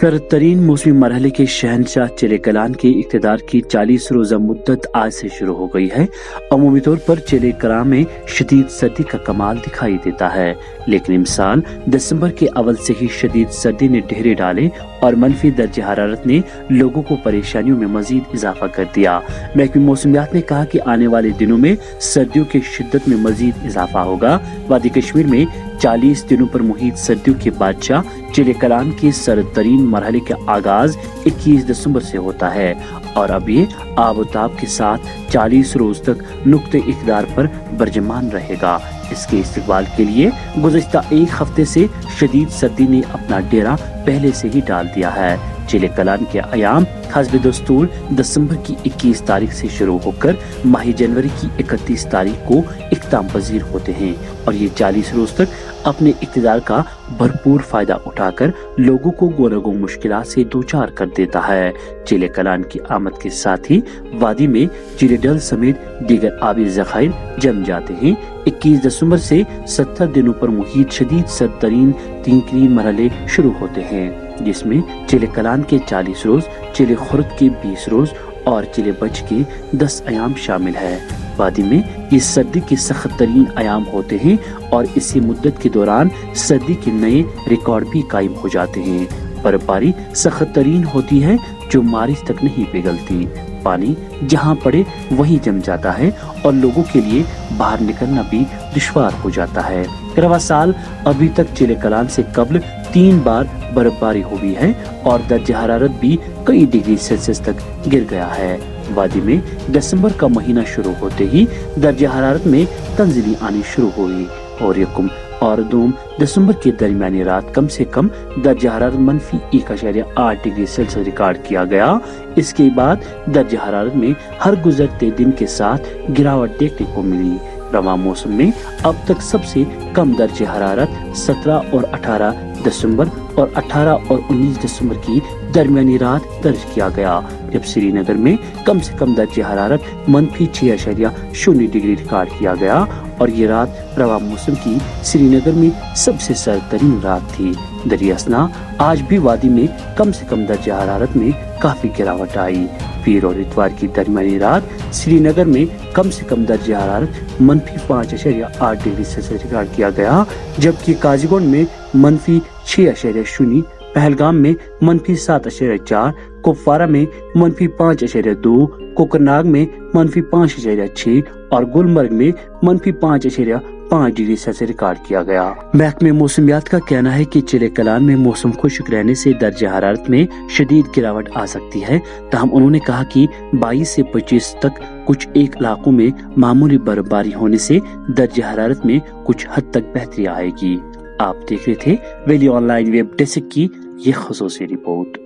सरद तरीन मौसमी मरहले के शहनशाह चिले कलान के इक़्तिदार की 40 रोज़ा मुद्दत आज से शुरू हो गई है। अमूमी तौर पर चिले कलान में शदीद सर्दी का कमाल दिखाई देता है, लेकिन इस साल दिसंबर के अवल से ही शदीद सर्दी ने डेरे डाले और मनफी दर्जे हरारत ने लोगों को परेशानियों में मजीद इजाफा कर दिया। महकमे मौसमियात ने कहा कि आने वाले दिनों में सर्दियों की शिद्दत में मजीद इजाफा होगा। वादी कश्मीर में 40 दिनों पर मुहित सर्दियों के बादशाह चिले कलान के सरद तरीन मरहले का आगाज 21 दिसंबर से होता है और अब ये आबोताब के साथ 40 रोज तक नुक्ते इक़्तिदार पर बरजमान रहेगा। इसके इस्तकबाल के लिए गुज़श्ता एक हफ्ते से शदीद सर्दी ने अपना डेरा पहले से ही डाल दिया है। चिले कलान के अयाम हस्ब दस्तूर दिसंबर की 21 तारीख से शुरू होकर माह जनवरी की 31 तारीख को इख्ताम पजीर होते हैं और ये 40 रोज तक अपने इक़्तिदार का भरपूर फायदा उठाकर लोगों को गोरगो मुश्किलात से दोचार कर देता है। चिले कलान की आमद के साथ ही वादी में चिले डल समेत दीगर आबी ज़खायर जम जाते हैं। 21 दिसंबर से 70 दिनों पर मुहित शदीद सरद तरीन तीन मरहले शुरू होते हैं, जिसमें चिले कलान के 40 रोज, चिले खुर्द के 20 रोज और चिले बच के 10 अयाम शामिल है। वादी में ये सर्दी के सख्त तरीन अयाम होते हैं और इसी मुद्दत के दौरान सर्दी के नए रिकॉर्ड भी कायम हो जाते हैं। बर्फबारी सख्त तरीन होती है जो मारिच तक नहीं पिघलती। पानी जहाँ पड़े वहीं जम जाता है और लोगों के लिए बाहर निकलना भी दुश्वार हो जाता है। रवा साल अभी तक चिले कलान से कबल 3 बार बर्फबारी हुई है और दर्जे हरारत भी कई डिग्री सेल्सियस तक गिर गया है। वादी में दिसंबर का महीना शुरू होते ही दर्जे हरारत में तंजिली आनी शुरू हुई और यकुम और 2 दिसंबर के दरमियानी रात कम से कम दर्जे हरारत -1.8 डिग्री सेल्सियस रिकॉर्ड किया गया। इसके बाद दर्जे हरारत में हर गुजरते दिन के साथ गिरावट देखने को मिली। रवा मौसम में अब तक सबसे कम दर्जे हरारत 17 और 18 दिसंबर और 18 और 19 दिसंबर की दरमियानी रात दर्ज किया गया, जब श्रीनगर में कम से कम दर्जे हरारत -6.0 डिग्री रिकॉर्ड किया गया और ये रात रवा मौसम की श्रीनगर में सबसे सर्द तरीन रात थी। दरियासना आज भी वादी में कम से कम दर्जे हरारत में काफी गिरावट आई। पीर और इतवार की दरमियानी रात श्रीनगर में कम से कम दर्जे हरारत -5.8 डिग्री सेल्सियस रिकॉर्ड किया गया, जबकि काजीगुंड में -6.0, पहलगाम में -7.4, कुपवारा में -5.2, कोकरनाग में -5.6 और गुलमर्ग में -5.5 डिग्री सेल्सियस रिकॉर्ड किया गया। महकमे मौसमियात का कहना है कि चिले कलान में मौसम खुश्क रहने से दर्जे हरारत में शदीद गिरावट आ सकती है। ताहम उन्होंने कहा कि 22 से 25 तक कुछ एक इलाकों में मामूली बर्फबारी होने से दर्जे हरारत में कुछ हद तक बेहतरी आएगी। आप देख रहे थे वैली ऑनलाइन वेब डेस्क की ये खुसूसी रिपोर्ट।